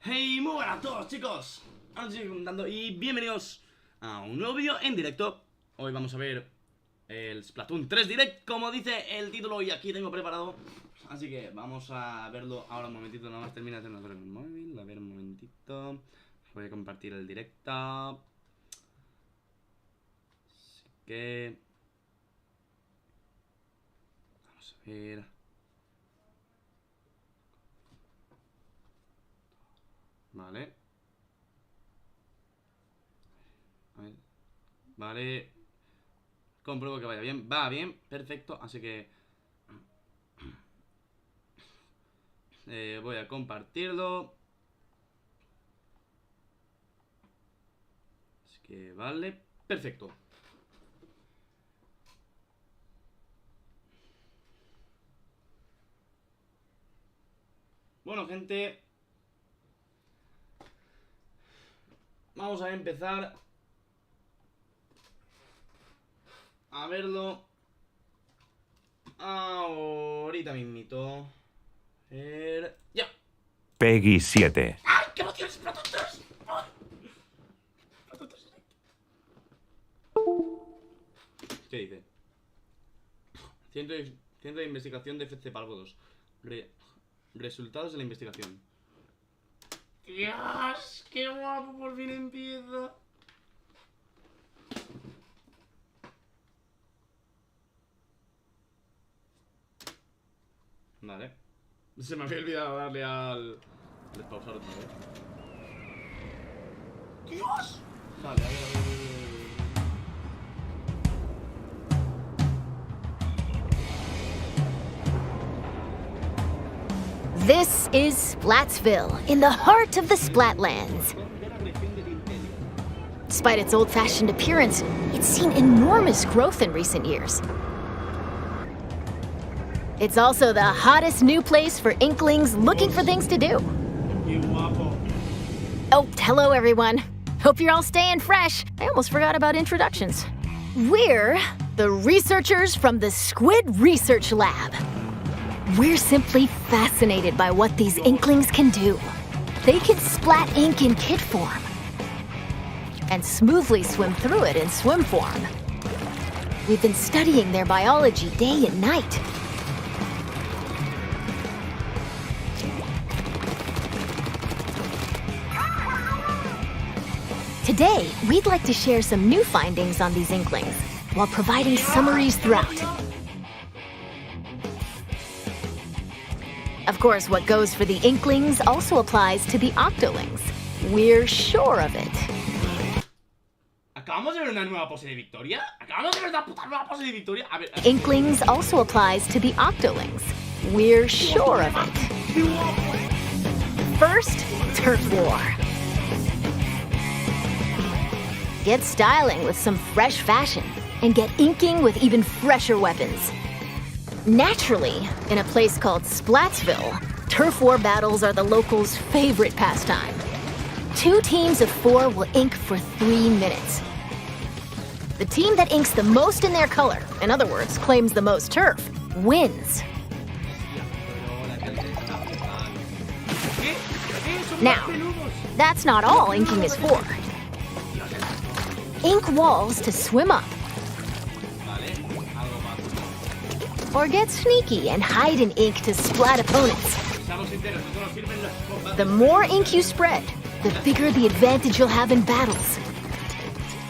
Hey, muy buenas a todos, chicos. Ahora os estoy contando y bienvenidos a un nuevo vídeo en directo. Hoy vamos a ver el Splatoon 3 Direct, como dice el título, y aquí tengo preparado. Así que vamos a verlo ahora un momentito, nada más termina de hacer una cosa en el móvil. A ver un momentito. Voy a compartir el directo. Así que vamos a ver. Vale. A ver. Vale. Compruebo que vaya bien. Va bien, perfecto. Así que voy a compartirlo. Así que vale, perfecto. Bueno, gente, vamos a empezar a verlo ahorita mismito. Ya. Peggy 7. ¡Ay, qué emoción! ¡Splatoon 3! ¡Splatoon 3 Direct! ¿Qué dice? Centro de investigación de FC Palgo 2. Resultados de la investigación. ¡Dios! ¡Qué guapo! Por fin empieza. Vale. Se me había olvidado darle al despausar otra vez. ¡Dios! Vale, a ver. This is Splatsville, in the heart of the Splatlands. Despite its old-fashioned appearance, it's seen enormous growth in recent years. It's also the hottest new place for Inklings looking for things to do. Oh, hello everyone. Hope you're all staying fresh. I almost forgot about introductions. We're the researchers from the Squid Research Lab. We're simply fascinated by what these Inklings can do. They can splat ink in kit form and smoothly swim through it in swim form. We've been studying their biology day and night. Today, we'd like to share some new findings on these Inklings while providing summaries throughout. Of course, what goes for the Inklings also applies to the Octolings. We're sure of it. ¿Acabamos de ver una nueva pose de victoria? ¿Acabamos de ver una puta nueva pose de victoria? A ver. Inklings also applies to the Octolings. We're sure of it. First, Turf War. Get styling with some fresh fashion, and get inking with even fresher weapons. Naturally, in a place called Splatsville, turf war battles are the locals' favorite pastime. 2 teams of 4 will ink for 3 minutes. The team that inks the most in their color, in other words, claims the most turf, wins. Now, that's not all inking is for. Ink walls to swim up. Or get sneaky and hide in ink to splat opponents. The more ink you spread, the bigger the advantage you'll have in battles.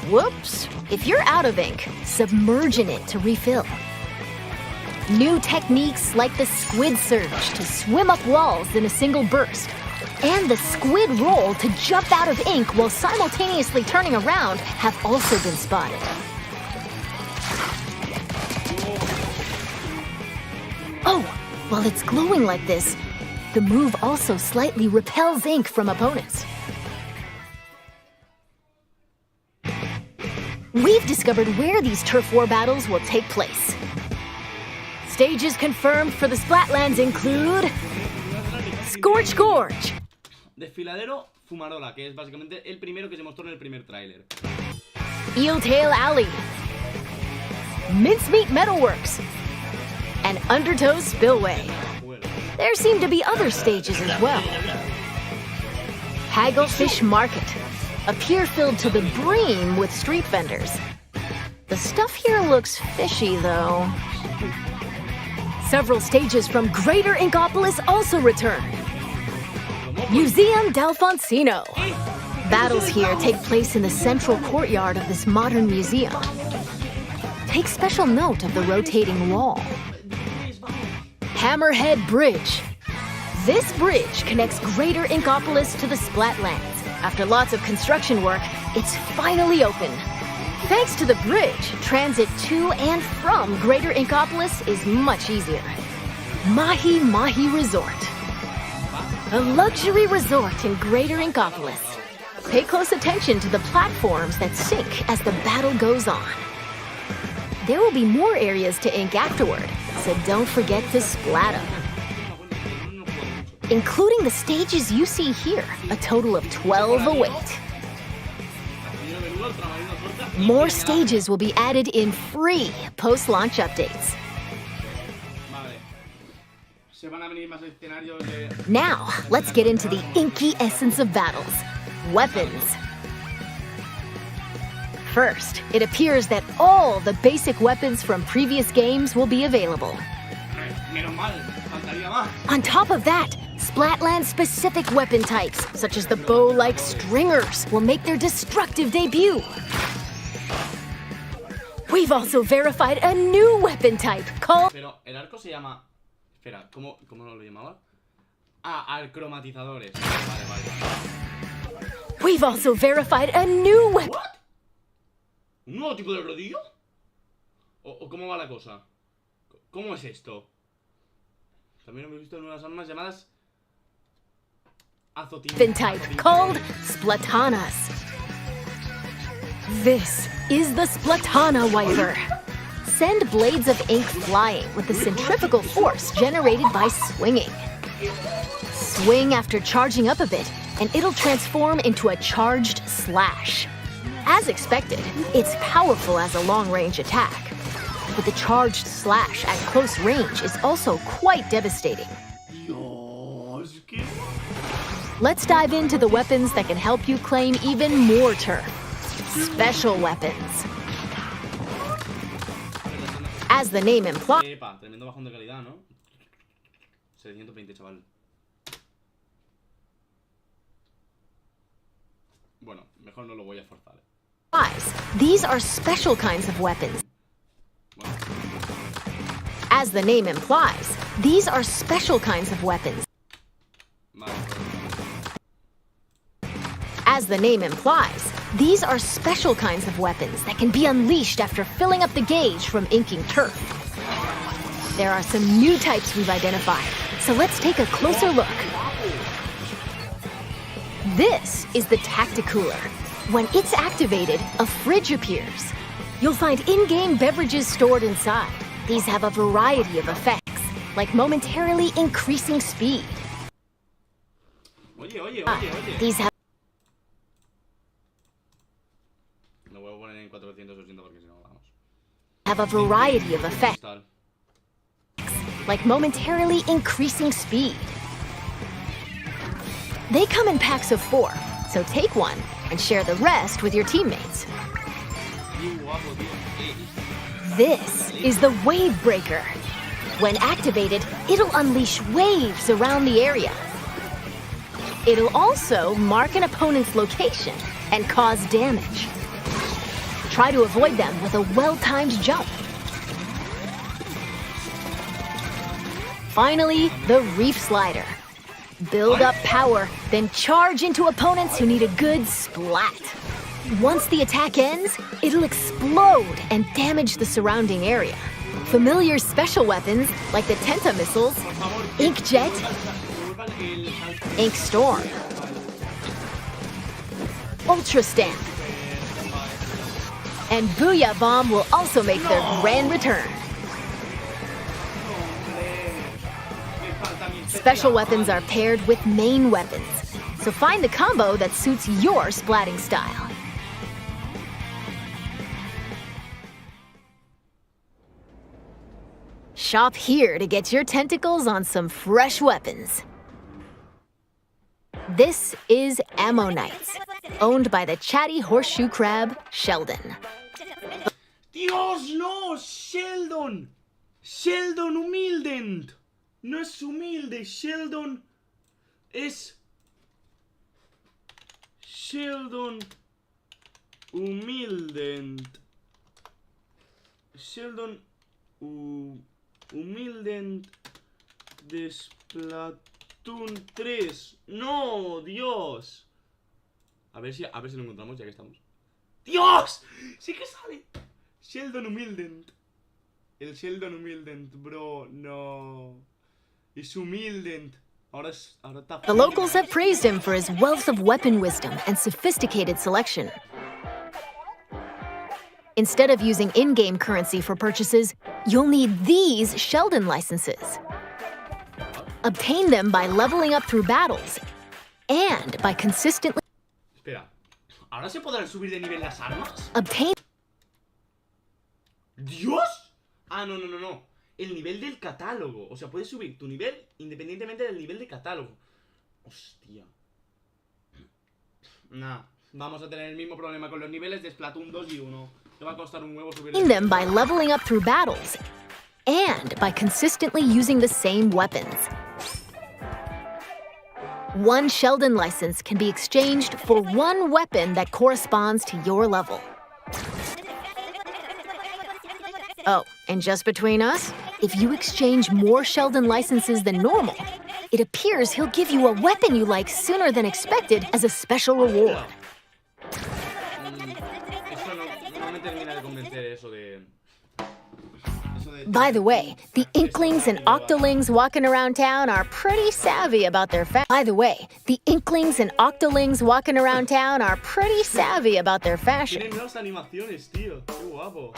Whoops! If you're out of ink, submerge in it to refill. New techniques like the squid surge to swim up walls in a single burst, and the squid roll to jump out of ink while simultaneously turning around have also been spotted. Oh, while it's glowing like this, the move also slightly repels ink from opponents. We've discovered where these turf war battles will take place. Stages confirmed for the Splatlands include Scorch Gorge, Desfiladero Fumarola, que es básicamente el primero que se mostró en el primer tráiler. Eeltail Alley, Mincemeat Metalworks, and Undertow Spillway. There seem to be other stages as well. Hagglefish Market, a pier filled to the brim with street vendors. The stuff here looks fishy, though. Several stages from Greater Inkopolis also return. Museum D'Alfonsino. Battles here take place in the central courtyard of this modern museum. Take special note of the rotating wall. Hammerhead Bridge. This bridge connects Greater Inkopolis to the Splatlands. After lots of construction work, it's finally open. Thanks to the bridge, transit to and from Greater Inkopolis is much easier. Mahi Mahi Resort. A luxury resort in Greater Inkopolis. Pay close attention to the platforms that sink as the battle goes on. There will be more areas to ink afterward, so don't forget to splat up. Including the stages you see here, a total of 12 await. More stages will be added in free post-launch updates. Now, let's get into the inky essence of battles, weapons. First, it appears that all the basic weapons from previous games will be available. On top of that, Splatland-specific weapon types, such as the bow-like stringers, will make their destructive debut. We've also verified a new weapon type called... Pero el arco se llama... Espera, ¿cómo lo llamaba? Ah, arcromatizadores. Vale. We've also verified a new weapon... What? ¿Un nuevo tipo de rodillo? ¿O cómo va la cosa? ¿Cómo es esto? También hemos visto nuevas armas llamadas... weapon type called Splatanas. This is the Splatana Wiper. Send blades of ink flying with the centrifugal force generated by swinging. Swing after charging up a bit, and it'll transform into a charged slash. As expected, it's powerful as a long-range attack, but the charged slash at close range is also quite devastating. Let's dive into the weapons that can help you claim even more turf. Special weapons. As the name implies... Epa, tremendo bajón de calidad, ¿no? 720, chaval. Bueno, mejor no lo voy a forzar. These are special kinds of weapons. As the name implies, these are special kinds of weapons. As the name implies, these are special kinds of weapons that can be unleashed after filling up the gauge from inking turf. There are some new types we've identified, so let's take a closer look. This is the Tacticooler. When it's activated, a fridge appears. You'll find in-game beverages stored inside. These have a variety of effects, like momentarily increasing speed. These have a variety of effects, like momentarily increasing speed. They come in packs of 4, so take one and share the rest with your teammates. This is the Wave Breaker. When activated, it'll unleash waves around the area. It'll also mark an opponent's location and cause damage. Try to avoid them with a well-timed jump. Finally, the Reef Slider. Build up power, then charge into opponents who need a good splat. Once the attack ends, it'll explode and damage the surrounding area. Familiar special weapons like the Tenta missiles, Inkjet, Ink Storm, Ultra Stamp, and Booyah Bomb will also make their grand return. Special weapons are paired with main weapons, so find the combo that suits your splatting style. Shop here to get your tentacles on some fresh weapons. This is Ammonites, owned by the chatty horseshoe crab, Sheldon. ¡Dios, no! ¡Sheldon! ¡Sheldon Humildent! No es humilde, Sheldon es... Sheldon Humildent. Sheldon Humildent de Splatoon 3. ¡No! ¡Dios! A ver si lo encontramos ya que estamos. ¡Dios! ¡Sí que sale! Sheldon Humildent. El Sheldon Humildent, bro. No. Es Humildent. Ahora está... The locals have praised him for his wealth of weapon wisdom and sophisticated selection. Instead of using in-game currency for purchases, you'll need these Sheldon licenses. Obtain them by leveling up through battles and by consistently... Espera, ¿ahora se podrán subir de nivel las armas? Obtain... ¿Dios? Ah, no. El nivel del catálogo. O sea, puedes subir tu nivel independientemente del nivel de catálogo. Hostia. Nah, vamos a tener el mismo problema con los niveles de Splatoon 2 y 1. Te va a costar un huevo subir... them by leveling up through battles and by consistently using the same weapons. One Sheldon license can be exchanged for one weapon that corresponds to your level. Oh, and just between us, if you exchange more Sheldon licenses than normal, it appears he'll give you a weapon you like sooner than expected as a special reward. No me termina de convencer eso de... By the way, the Inklings and Octolings walking around town are pretty savvy about their fashion. Tienen nuevas animaciones, tío. Qué guapo.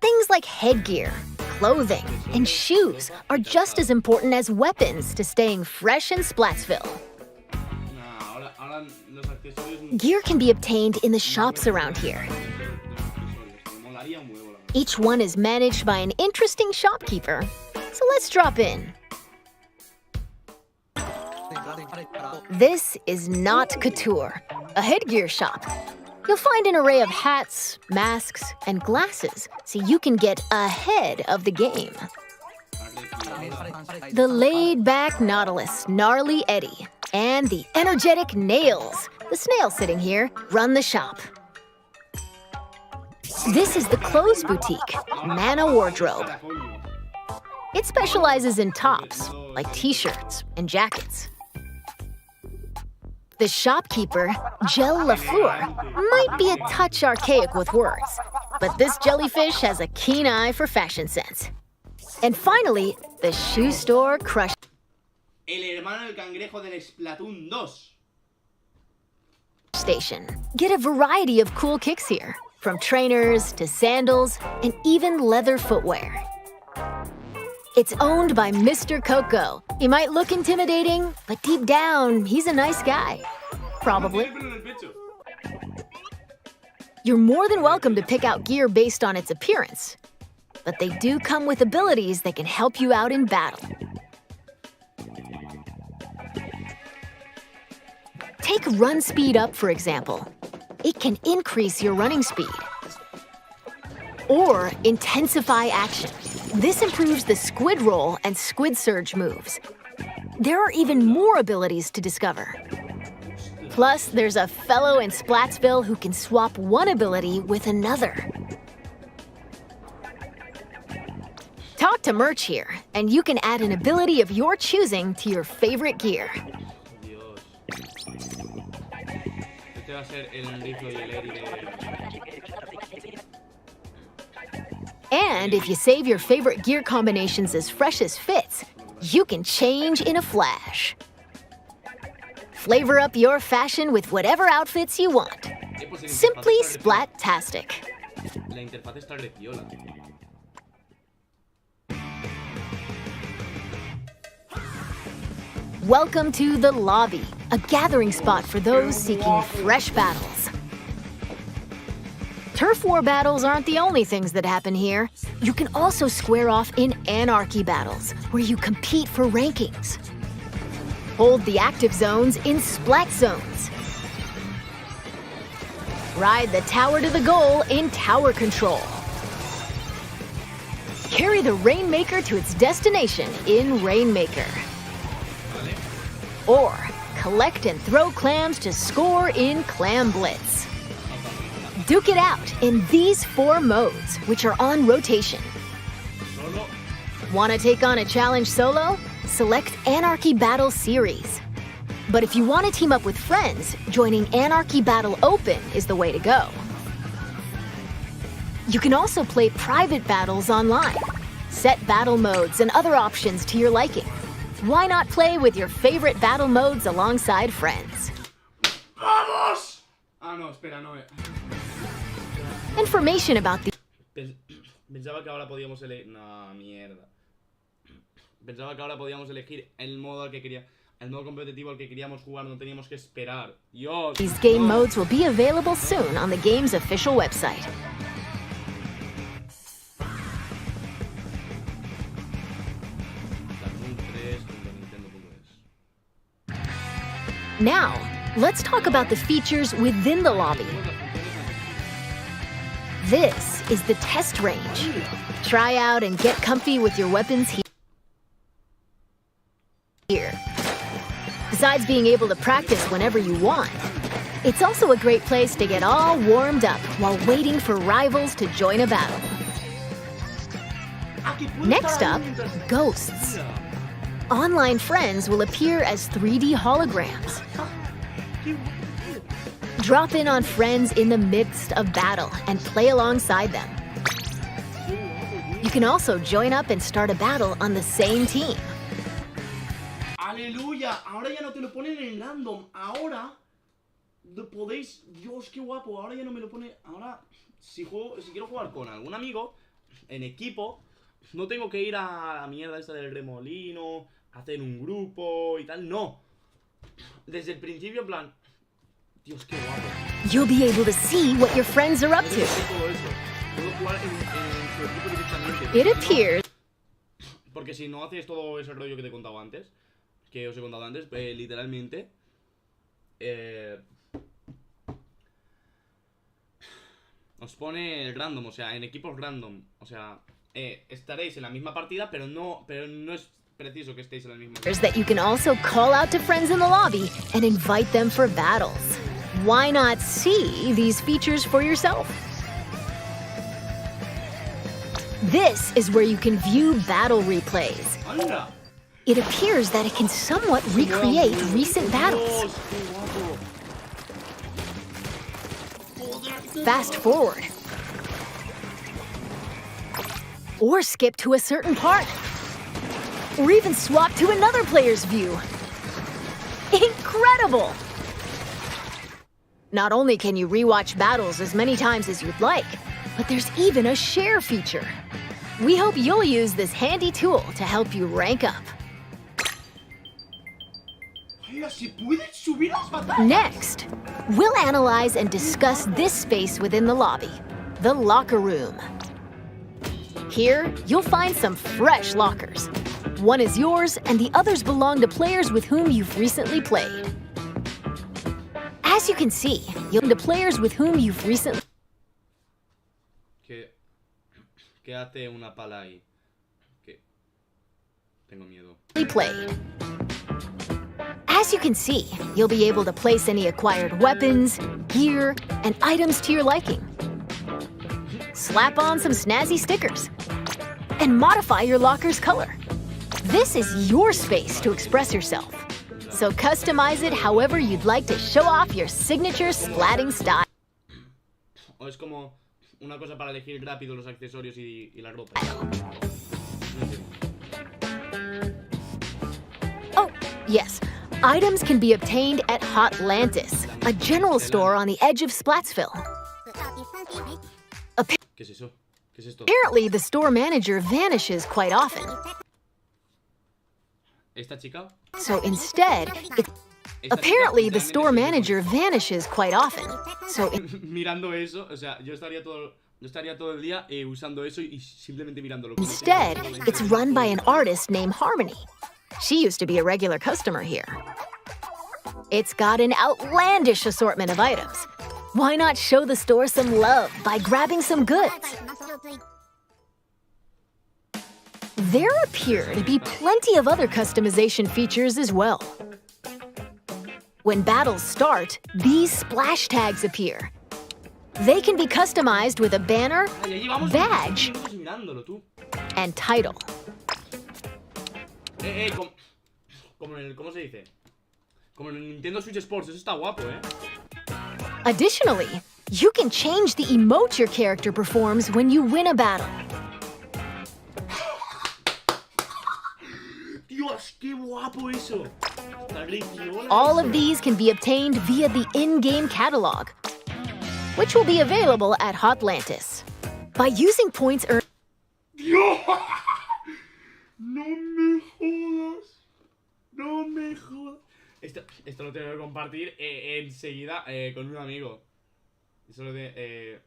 Things like headgear, clothing, and shoes are just as important as weapons to staying fresh in Splatsville. Nah, ahora los accesorios... Gear can be obtained in the shops around here. Each one is managed by an interesting shopkeeper. So let's drop in. This is not Couture, a headgear shop. You'll find an array of hats, masks, and glasses, so you can get ahead of the game. The laid-back Nautilus, Gnarly Eddie, and the energetic Nails, the snail sitting here, run the shop. This is the Clothes Boutique, Mana Wardrobe. It specializes in tops, like t-shirts and jackets. The shopkeeper, Gel Lafleur, might be a touch archaic with words, but this jellyfish has a keen eye for fashion sense. And finally, the shoe store crush. El hermano del cangrejo del Splatoon 2. Station. Get a variety of cool kicks here, from trainers to sandals and even leather footwear. It's owned by Mr. Coco. He might look intimidating, but deep down, he's a nice guy. Probably. You're more than welcome to pick out gear based on its appearance, but they do come with abilities that can help you out in battle. Take run speed up, for example. It can increase your running speed. Or intensify action. This improves the squid roll and squid surge moves. There are even more abilities to discover. Plus, there's a fellow in Splatsville who can swap one ability with another. Talk to Merch here, and you can add an ability of your choosing to your favorite gear. And if you save your favorite gear combinations as fresh as fits, you can change in a flash. Flavor up your fashion with whatever outfits you want. Simply Splat-tastic. La interfaz está preciosa. Welcome to the lobby, a gathering spot for those seeking fresh battles. Turf war battles aren't the only things that happen here. You can also square off in anarchy battles, where you compete for rankings. Hold the active zones in splat zones. Ride the tower to the goal in tower control. Carry the Rainmaker to its destination in Rainmaker. Or collect and throw clams to score in Clam Blitz. Duke it out in these 4 modes, which are on rotation. Want to take on a challenge solo? Select Anarchy Battle Series. But if you want to team up with friends, joining Anarchy Battle Open is the way to go. You can also play private battles online. Set battle modes and other options to your liking. Why not play with your favorite battle modes alongside friends? ¡Vamos! Ah, no, espera, no. Information about the... Pensaba que ahora podíamos elegir... No, mierda. Pensaba que ahora podíamos elegir el modo al que quería... El modo competitivo al que queríamos jugar, no teníamos que esperar. Dios. These game modes will be available soon on the game's official website. Now, let's talk about the features within the lobby. This is the test range. Try out and get comfy with your weapons here. Besides being able to practice whenever you want, it's also a great place to get all warmed up while waiting for rivals to join a battle. Next up, ghosts. Online friends will appear as 3D holograms. Drop in on friends in the midst of battle and play alongside them. You can also join up and start a battle on the same team. ¡Aleluya! Ahora ya no te lo ponen en random. Ahora podéis... Dios, qué guapo. Ahora ya no me lo pone... Ahora, si quiero jugar con algún amigo en equipo, no tengo que ir a la mierda esta del remolino, hacer un grupo y tal. No. Desde el principio, en plan... Dios, qué guapo. You'll be able to see what your friends are up to. Puedo jugar en su equipo directamente. It appears... Porque si no haces todo ese rollo que te he contado antes, que os he contado antes, literalmente os pone random, o sea, en equipos random. O sea, estaréis en la misma partida, pero no es preciso que estéis en la misma. That you can also call out to friends in the lobby and invite them for battles. Why not see these features for yourself? This is where you can view battle replays. ¡Anda! It appears that it can somewhat recreate recent battles. Fast forward. Or skip to a certain part. Or even swap to another player's view. Incredible! Not only can you rewatch battles as many times as you'd like, but there's even a share feature. We hope you'll use this handy tool to help you rank up. Next, we'll analyze and discuss this space within the lobby, the locker room. Here, you'll find some fresh lockers. One is yours, and the others belong to players with whom you've recently played. As you can see, you'll to players with whom you've recently ¿Qué hace una pala ahí? ¿Qué? Tengo miedo. played. As you can see, you'll be able to place any acquired weapons, gear, and items to your liking. Slap on some snazzy stickers, and modify your locker's color. This is your space to express yourself, so customize it however you'd like to show off your signature splatting style. O es como una cosa para elegir rápido los accesorios y la ropa. Oh, yes. Items can be obtained at Hotlantis, a general store on the edge of Splatsville. ¿Qué es eso? ¿Qué es esto? Apparently, the store manager vanishes quite often. ¿Esta chica? So instead, apparently the store manager vanishes quite often. So mirando eso, o sea, yo estaría todo el día usando eso y simplemente mirándolo. instead, it's run by an artist named Harmony. She used to be a regular customer here. It's got an outlandish assortment of items. Why not show the store some love by grabbing some goods? There appear to be plenty of other customization features as well. When battles start, these splash tags appear. They can be customized with a banner, badge, and title. ¿Cómo se dice? Como en el Nintendo Switch Sports, eso está guapo, Additionally, you can change the emote your character performs when you win a battle. Dios, qué guapo eso. All of these can be obtained via the in-game catalog, which will be available at Hotlantis. By using points earned... ¡Dios! ¡No me jodas! ¡No me jodas! Esto lo tengo que compartir enseguida con un amigo. Eso lo de...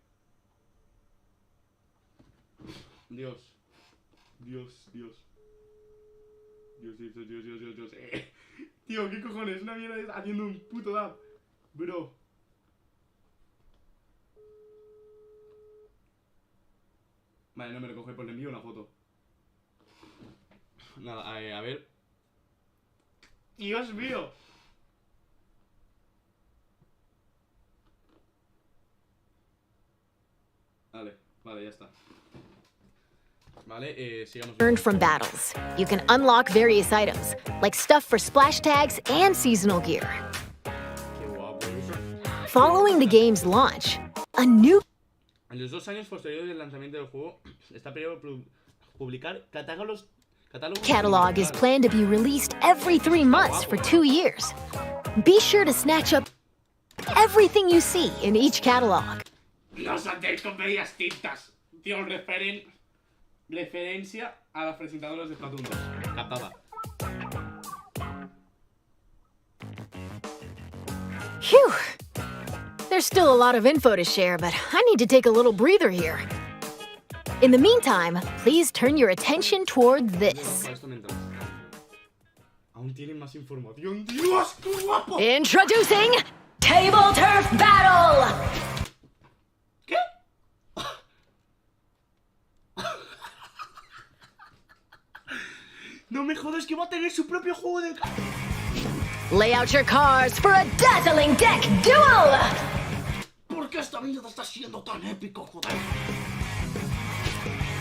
Dios. Tío, ¿qué cojones? Una mierda haciendo un puto dab. Bro. Vale, no me lo coge, pues le envío una foto. Nada, a ver. Dios mío. Vale, ya está. Vale, sigamos. Earned from battles. You can unlock various items, like stuff for splash tags and seasonal gear. Qué guapo eso. Following the game's launch, a new En los 2 años posteriores del lanzamiento del juego, está previsto publicar catálogos catalog is planned to be released every 3 months for 2 years. Be sure to snatch up everything you see in each catalog. No saltéis con medias tintas. Tío, referencia a los presentadores de Splatoon 2. Captada. Phew! There's still a lot of info to share, but I need to take a little breather here. In the meantime, please turn your attention toward this. Aún tienen más información. ¡Dios, qué guapo! Introducing Table Turf Battle! ¿Qué? No me jodas que va a tener su propio juego de... Lay out your cards for a dazzling deck duel! ¿Por qué esta mierda está siendo tan épico, joder?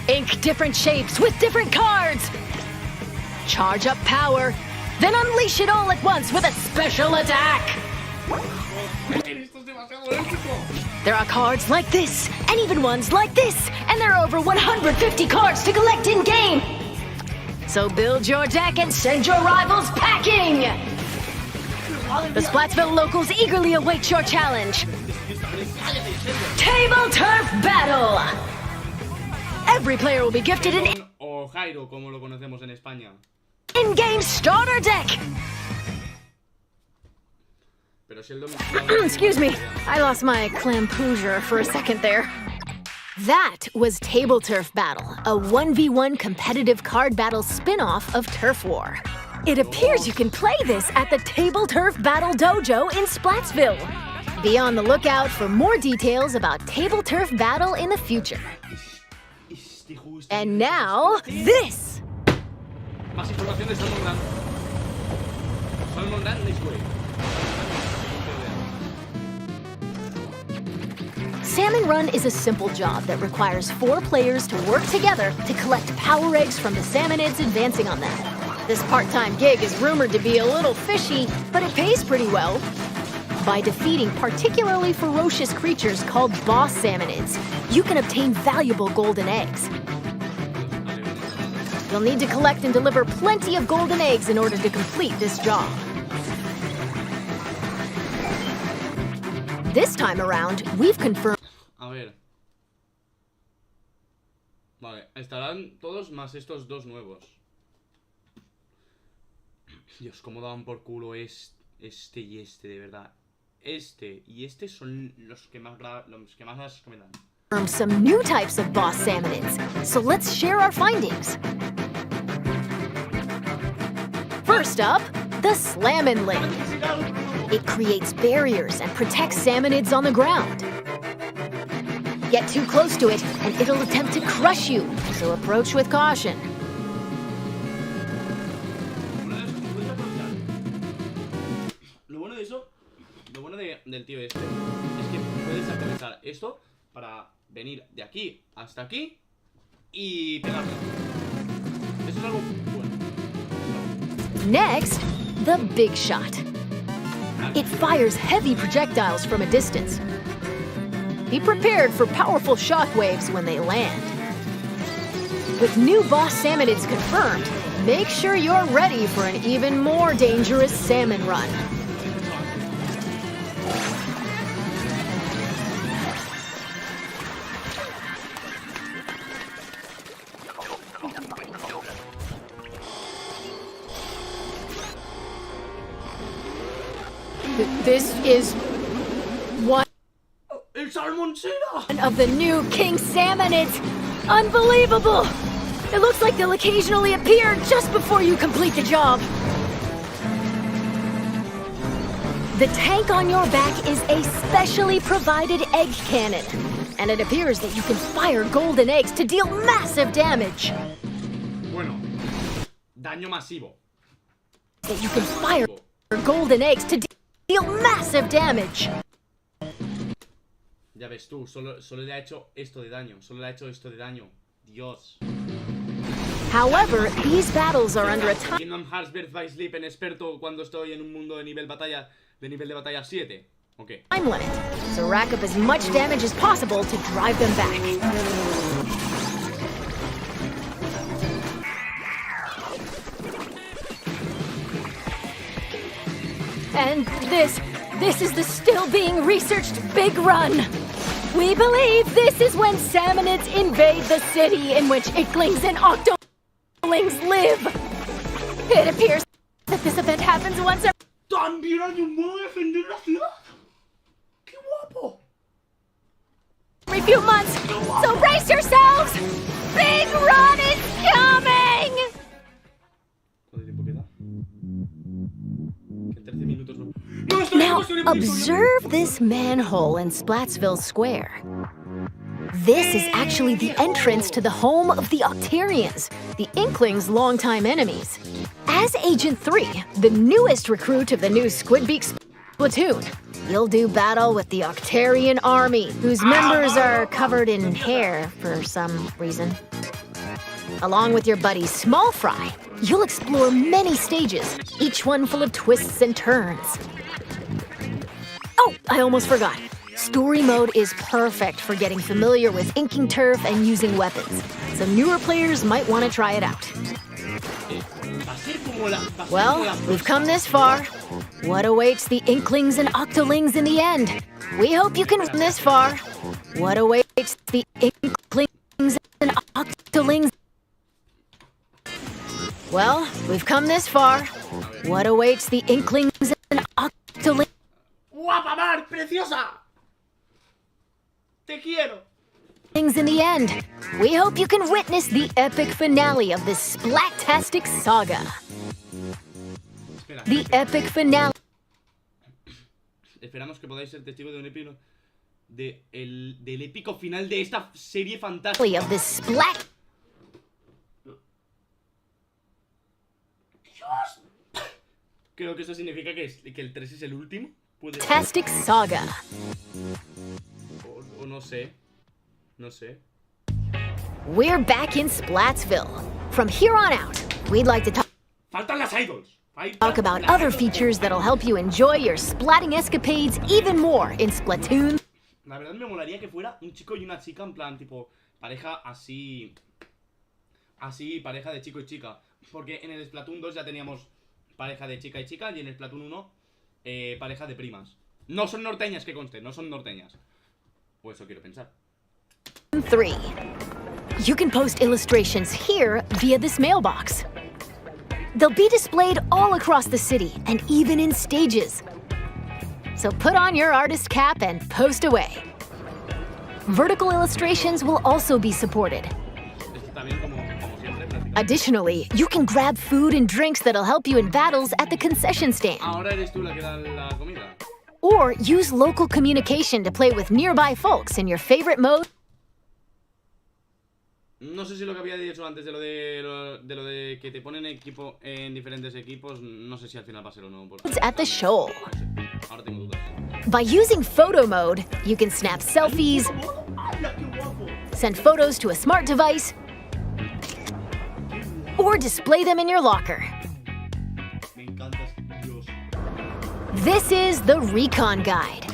Ink different shapes with different cards! Charge up power, then unleash it all at once with a special attack! Esto es demasiado épico. There are cards like this, and even ones like this, and there are over 150 cards to collect in-game! So build your deck and send your rivals packing! The Splatsville locals eagerly await your challenge. Table Turf Battle! Every player will be gifted an O Jairo, como lo conocemos en España. in-game starter deck! Pero si el Excuse me, I lost my clampoosier for a second there. That was Table Turf Battle, a 1v1 competitive card battle spin-off of Turf War. It appears you can play this at the Table Turf Battle Dojo in Splatsville. Be on the lookout for more details about Table Turf Battle in the future. And now, this! Más información de Salmon Run. Salmon Run, let's go. Salmon Run is a simple job that requires 4 players to work together to collect power eggs from the salmonids advancing on them. This part-time gig is rumored to be a little fishy, but it pays pretty well. By defeating particularly ferocious creatures called boss salmonids, you can obtain valuable golden eggs. You'll need to collect and deliver plenty of golden eggs in order to complete this job. This time around, we've confirmed... A ver. Vale, estarán todos más estos 2 nuevos. Dios, cómo daban por culo este y este, de verdad. Este y este son los que más las comentan. Some new types of boss salmonids, so let's share our findings. First up, the Slammin' Link. It creates barriers and protects salmonids on the ground. Get too close to it, and it'll attempt to crush you, so approach with caution. Lo bueno de eso, lo bueno del tío este, es que puedes atravesar esto para venir de aquí hasta aquí y pegarlo. Eso es algo bueno. Next, the Big Shot. It fires heavy projectiles from a distance. Be prepared for powerful shockwaves when they land. With new boss salmonids confirmed, make sure you're ready for an even more dangerous salmon run. This is one ¡El salmoncera! of the new king salmonids. Unbelievable! It looks like they'll occasionally appear just before you complete the job. The tank on your back is a specially provided egg cannon, and it appears that you can fire golden eggs to deal massive damage. Bueno, daño masivo. That you can fire golden eggs to deal massive damage. Ya ves tú, solo le ha hecho esto de daño. Solo le ha hecho esto de daño. Dios. However, these battles are under attack. Kingdom Hearts Birth by Sleep en experto cuando estoy en un mundo de nivel de batalla 7. Ok. Time limit, so rack up as much damage as possible to drive them back. And this is the still being researched big run. We believe this is when salmonids invade the city in which Icklings and Octolings live. It appears that this event happens once ¿También hay un modo de defender la ciudad? ¡Qué guapo! every few months. So brace yourselves! Big run is coming! ¿Cuánto tiempo queda? Que 13 minutos no. Now, observe this manhole in Splatsville Square. This is actually the entrance to the home of the Octarians, the Inklings' longtime enemies. As Agent 3, the newest recruit of the new Squidbeak platoon, you'll do battle with the Octarian army, whose members are covered in hair for some reason. Along with your buddy Small Fry, you'll explore many stages, each one full of twists and turns. Oh, I almost forgot. Story mode is perfect for getting familiar with inking turf and using weapons, so newer players might want to try it out. Well, we've come this far. What awaits the Inklings and Octolings in the end? We hope you can come this far. What awaits the Inklings and Octolings? Well, we've come this far. What awaits the Inklings and Octolings? ¡Guapa Mar! ¡Preciosa! ¡Te quiero! In the end, we hope you can witness the epic finale of this Splat-tastic saga. The epic finale. Esperamos que podáis ser testigos de un épico del épico final de esta serie fantástica. Of this Splat. Dios. Creo que eso significa que el 3 es el último. Puede ser. Tastic saga. O no sé. No sé. We're back in Splatsville. From here on out, we'd like to Faltan las idols. talk about other features that'll help you enjoy your splatting escapades even more in Splatoon. La verdad me molaría que fuera un chico y una chica, en plan, tipo, pareja así, pareja de chico y chica. Porque en el Splatoon 2 ya teníamos pareja de chica y chica, y en el Splatoon 1, pareja de primas. No son norteñas, que conste, no son norteñas. O eso quiero pensar. 3. You can post illustrations here via this mailbox. They'll be displayed all across the city and even in stages. So put on your artist cap and post away. Vertical illustrations will also be supported. Additionally, you can grab food and drinks that'll help you in battles at the concession stand. Ahora eres tú la que da la comida. Or use local communication to play with nearby folks in your favorite mode. No sé si lo que había dicho antes de lo de que te ponen equipo en diferentes equipos, no sé si al final va a ser o no. At the show. Ahora tengo dudas. By using photo mode, you can snap selfies, send photos to a smart device, or display them in your locker. Me encantas, Dios. This is the Recon Guide.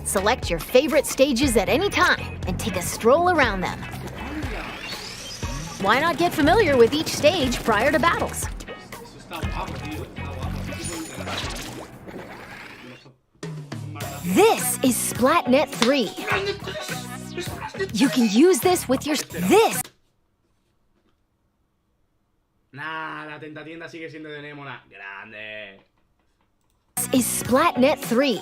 Select your favorite stages at any time and take a stroll around them. Why not get familiar with each stage prior to battles? Eso está guapo, tío. Está guapo. This is SplatNet 3. You can use this with your... This Nah, la tentatienda sigue siendo de Nemona. Grande. is SplatNet 3.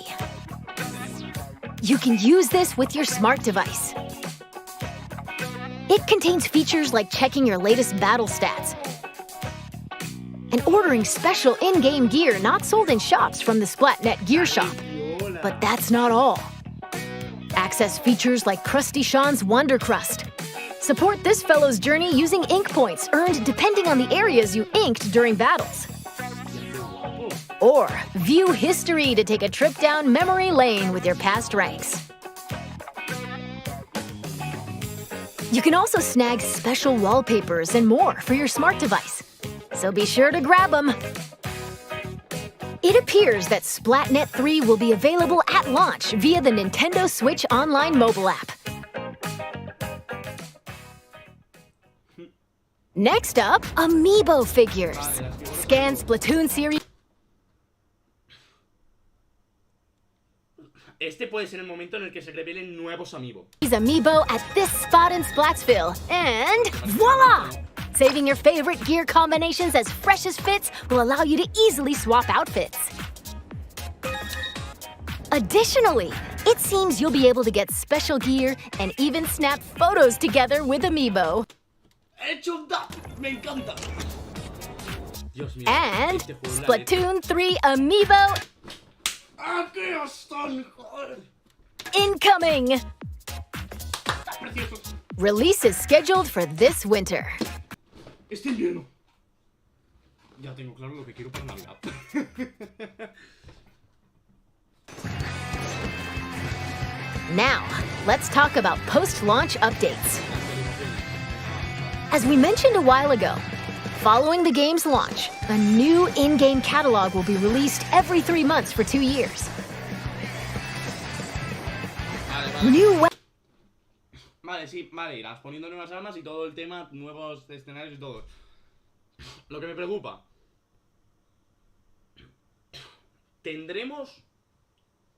You can use this with your smart device. It contains features like checking your latest battle stats and ordering special in-game gear not sold in shops from the SplatNet Gear Shop. But that's not all. Access features like Krusty Sean's Wonder Crust. Support this fellow's journey using ink points earned depending on the areas you inked during battles. Or view history to take a trip down memory lane with your past ranks. You can also snag special wallpapers and more for your smart device. So be sure to grab them. It appears that SplatNet 3 will be available at launch via the Nintendo Switch Online mobile app. Next up, Amiibo figures. Scan Splatoon series Este puede ser el momento en el que se revelen nuevos amigos. Amiibo at this spot in Splatsville. And voila! Saving your favorite gear combinations as fresh as fits will allow you to easily swap outfits. Additionally, it seems you'll be able to get special gear and even snap photos together with Amiibo. ¡Hecho da! ¡Me encanta! Dios mío. And este juego, la Splatoon 3 Amiibo leche. ¡Aquí están! ¡Joder! incoming! ¡Está precioso! Release is scheduled for this winter. Este invierno. Ya tengo claro lo que quiero para Navidad. Now, let's talk about post-launch updates. As we mentioned a while ago, following the game's launch, a new in-game catalog will be released every 3 months for 2 years. Vale, sí, vale, irás poniendo nuevas armas y todo el tema, nuevos escenarios y todo. Lo que me preocupa. ¿Tendremos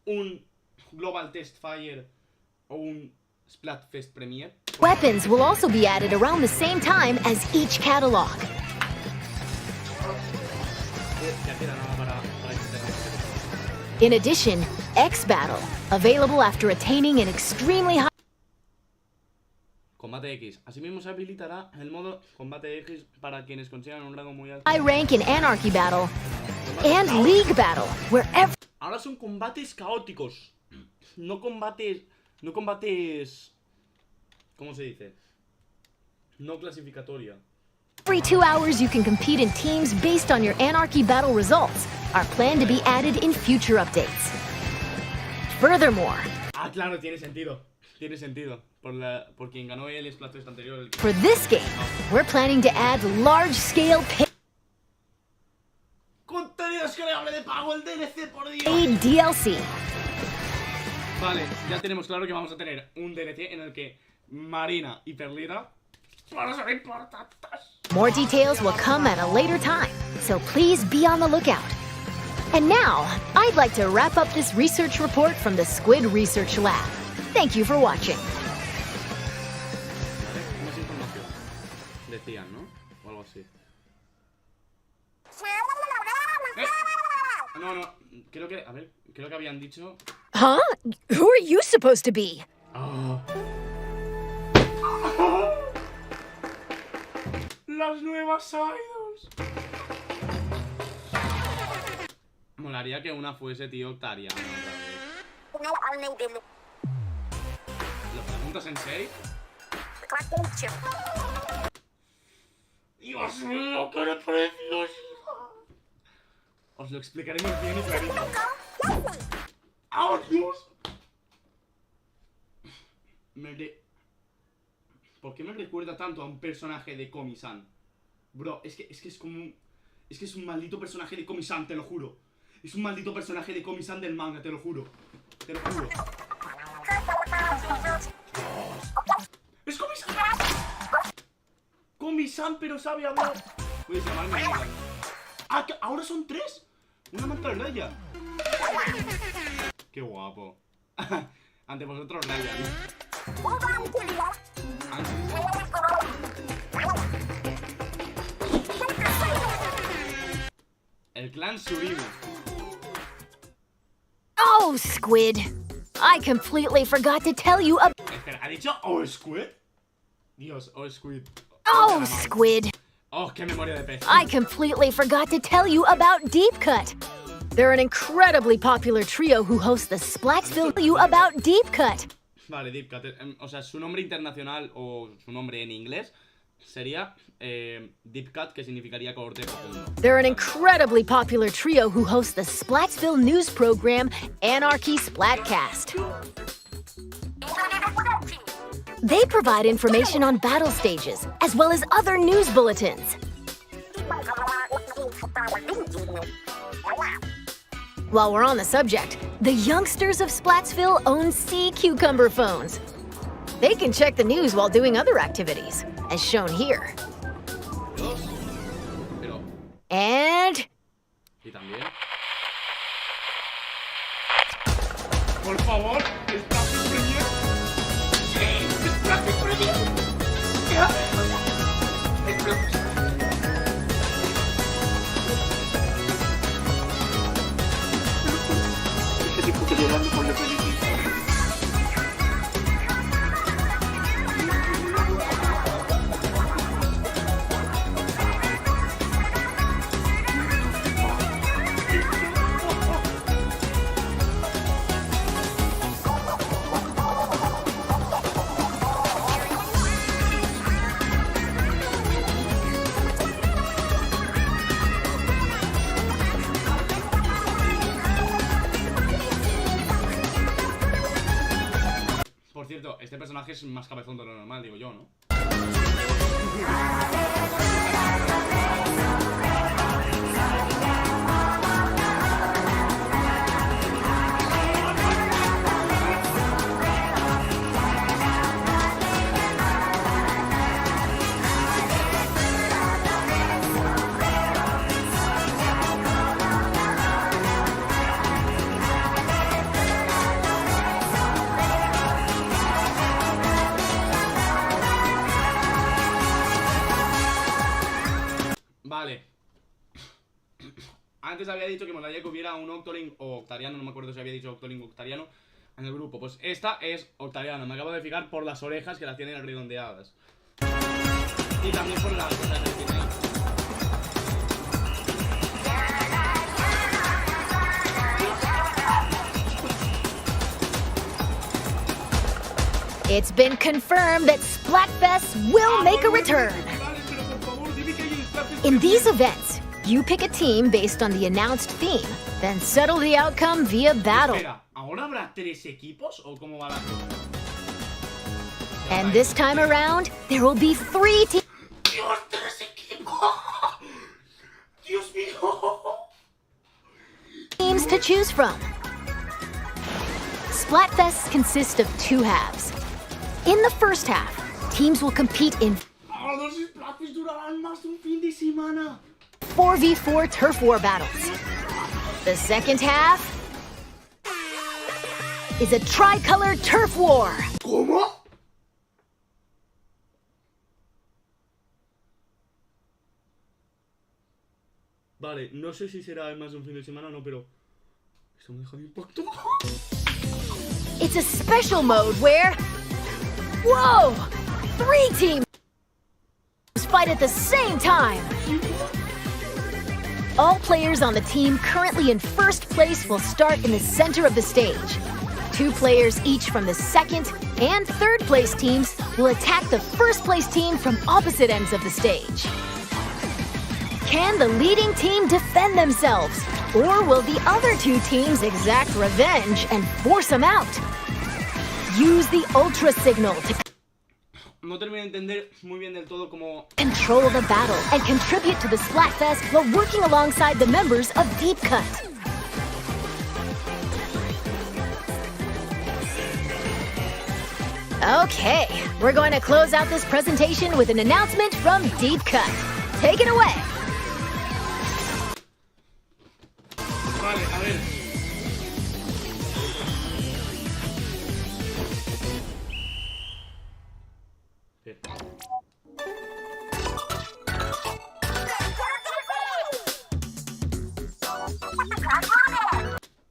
un Global Test Fire o un Splatfest Premiere? Weapons will also be added around the same time as each catalog. Ya queda nada para In addition, X-Battle, available after attaining an extremely high Combate X. Asimismo se habilitará el modo Combate X para quienes consigan un rango muy alto. rank in Anarchy Battle and League Battle, where every Ahora son combates caóticos. No combates. ¿Cómo se dice? No clasificatoria. 2 hours you can compete in teams based on your Anarchy Battle results are planned to be added in future updates. Furthermore, Ah, claro, tiene sentido. Tiene sentido. Por quien ganó el Splatfest anterior. for this game, we're planning to add large-scale Contenido descargable de pago, el DLC, por Dios. paid DLC. Vale, ya tenemos claro que vamos a tener un DLC en el que Marina y Perlita van a ser importantes. More details will come at a later time, so please be on the lookout. And now, I'd like to wrap up this research report from the Squid Research Lab. Thank you for watching. Vale, más información. Decían, ¿no? O algo así. No, creo que, a ver, creo que habían dicho... Huh? Who are you supposed to be? las nuevas idols. Molaría que una fuese, tío, Octariana. ¿Lo preguntas en serio? Dios mío, qué preciosa. Os lo explicaremos bien y clarito. ¡Oh, Dios! ¿Por qué me recuerda tanto a un personaje de Komi-san? Bro, es que es como un... Es que es un maldito personaje de Komi-san, te lo juro. Es un maldito personaje de Komi-san del manga, te lo juro. Te lo juro. ¡Es Komi-san! Komi-san, pero sabe hablar. Voy a llamarme amiga. ¡Ah, que ahora son 3! Una mantarraya. ¡Qué guapo! Ante vosotros, Ryan. El clan Surimi. Oh, Squid! I completely forgot to tell you about... Espera, ¿ha dicho oh, Squid? Dios, oh, Squid. Oh, Squid! Oh, qué memoria de pez. I completely forgot to tell you about Deep Cut. They're an incredibly popular trio who host the Splatsville. You about Deep Cut. Vale, Deep Cut. O sea, su nombre internacional o su nombre en inglés sería Deep Cut, que significaría corte profundo. They're an incredibly popular trio who host the Splatsville news program Anarchy Splatcast. They provide information on battle stages, as well as other news bulletins. While we're on the subject, the youngsters of Splatsville own sea cucumber phones. They can check the news while doing other activities, as shown here. Pero... And... ¿Y también? Por favor, ¿está Premier? ¡Sí! ¡Está Premier! Este tipo que llorando por la película. Por cierto, este personaje es más cabezón de lo normal, digo yo, ¿no? Vale. Antes había dicho que molaría que hubiera un Octoling o Octariano, no me acuerdo si había dicho Octoling o Octariano en el grupo. Pues esta es Octariano, me acabo de fijar por las orejas que las tienen redondeadas. Y también por las cosas que tiene ahí. It's been confirmed that Splatfest will make a return. In these events, you pick a team based on the announced theme, then settle the outcome via battle. Espera, ¿ahora habrá 3 equipos o cómo va la cosa? And this time around, there will be 3 teams. ¡Dios, 3 equipos! ¡Dios mío! Teams to choose from. Splatfests consist of 2 halves. In the first half, teams will compete in Los Splatfests durarán más de un fin de semana. 4v4 turf war battles. The second half is a tricolor turf war. ¿Cómo? Vale, no sé si será más de un fin de semana o no, pero esto me deja de impacto. It's a special mode where, whoa, 3 teams fight fight at the same time. All players on the team currently in first place will start in the center of the stage. 2 players each from the second and third place teams will attack the first place team from opposite ends of the stage. Can the leading team defend themselves? Or will the other 2 teams exact revenge and force them out? Use the ultra signal to No termino de entender muy bien del todo cómo... control the battle and contribute to the Splatfest while working alongside the members of Deep Cut. Okay, we're going to close out this presentation with an announcement from Deep Cut. Take it away. Vale, a ver.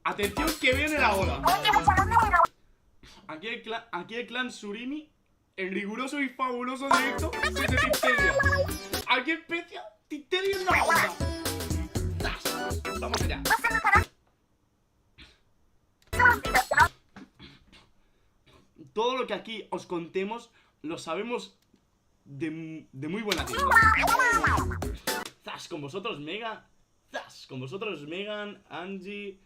Atención que viene la ola. Aquí el clan Surimi, el riguroso y fabuloso directo desde Tinteria. Aquí empieza Tinteria en la ola. Vamos allá. Todo lo que aquí os contemos lo sabemos de muy buena tinta. Zas, con vosotros Mega. Zas, con vosotros Megan, Angie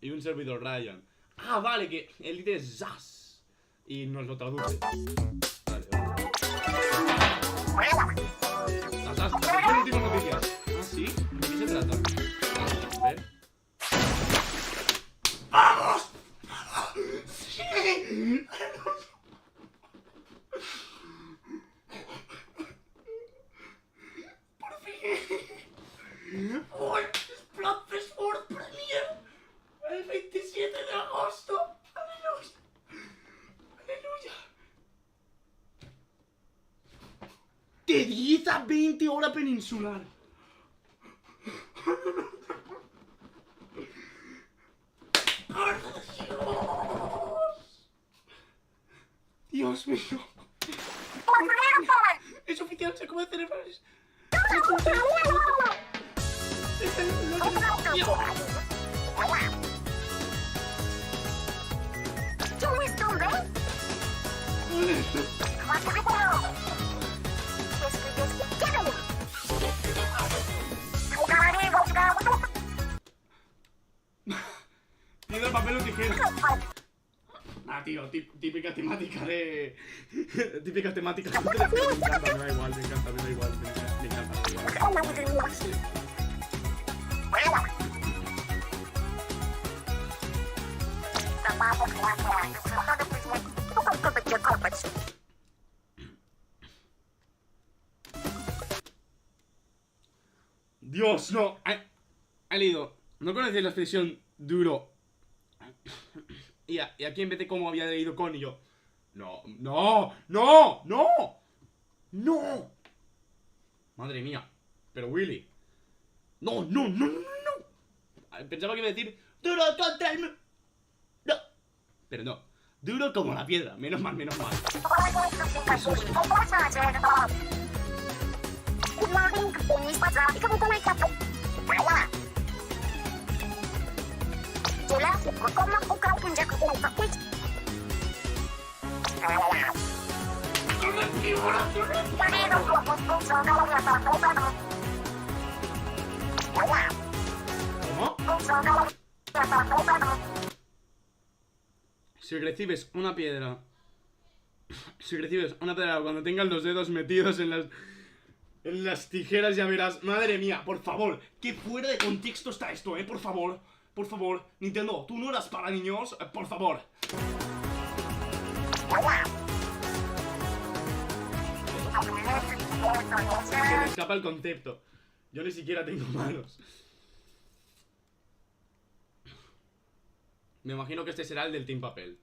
y un servidor Ryan. Ah, vale, que él dice Zas y nos lo traduce. Vale, vale. Zas, ¿qué últimas noticias? Ah, ¿sí? ¿De qué se trata? A ver. ¡Vamos! ¡Sí! ¡Por fin! ¡Oh, Splatfest World Premiere! El 27 de agosto. ¡Aleluya! ¡Aleluya! De 10 a 20 hora peninsular. Dios mío. Es oficial, se acaba de celebrar. Tiene el papel o tijera. Ah, tío, típica temática de... Típica temática de... Me encanta, me da igual, me encanta, me da igual, me encanta. Dios, no. He leído. No conocéis la expresión duro. Y aquí en vez de como había leído con y yo. No. Madre mía. Pero Willy. No. Pensaba que iba a decir duro contra el... No. Pero no. Duro como la piedra. Menos mal. Qué susto. ¿Cómo? Si recibes una piedra cuando tengas los dedos metidos en las tijeras, ya verás. Madre mía, por favor, qué fuera de contexto está esto, por favor, Nintendo, tú no eras para niños, por favor. Se me escapa el concepto. Yo ni siquiera tengo manos. Me imagino que este será el del Team Papel.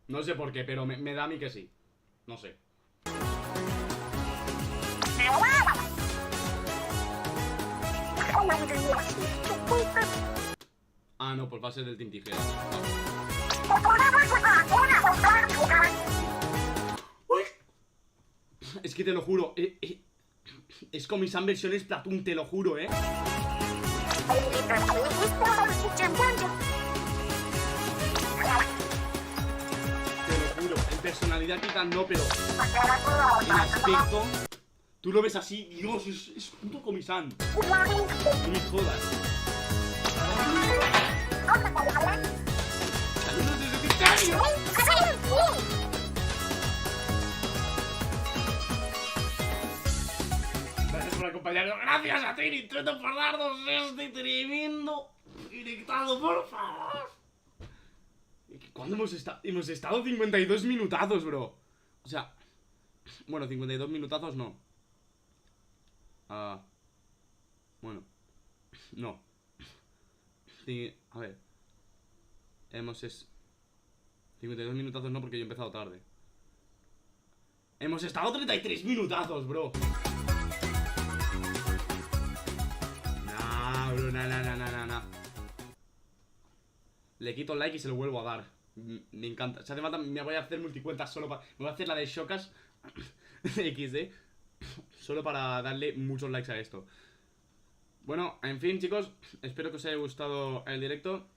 No sé por qué, pero me da a mí que sí. No sé. Ah, no, pues va a ser del Team Tijera. Uy. Es que te lo juro, Es Comisan versión Splatoon, te lo juro, Te lo juro, en personalidad quizás no, pero en aspecto tú lo ves así, Dios, es puto Comisan. No me jodas. ¡Saludos desde Titanio! Gracias por acompañarnos. Gracias a ti, Nintendo, por darnos este tremendo directado, por favor. ¿Cuándo hemos estado? Hemos estado 52 minutazos, bro. O sea, bueno, 52 minutazos no. Bueno, no. Sí, a ver. 52 minutazos no, porque yo he empezado tarde. Hemos estado 33 minutazos, bro. Nah, bro, nah. Le quito el like y se lo vuelvo a dar. Me encanta. Si hace falta, me voy a hacer multicuentas solo para... Me voy a hacer la de Shokas XD solo para darle muchos likes a esto. Bueno, en fin, chicos, espero que os haya gustado el directo.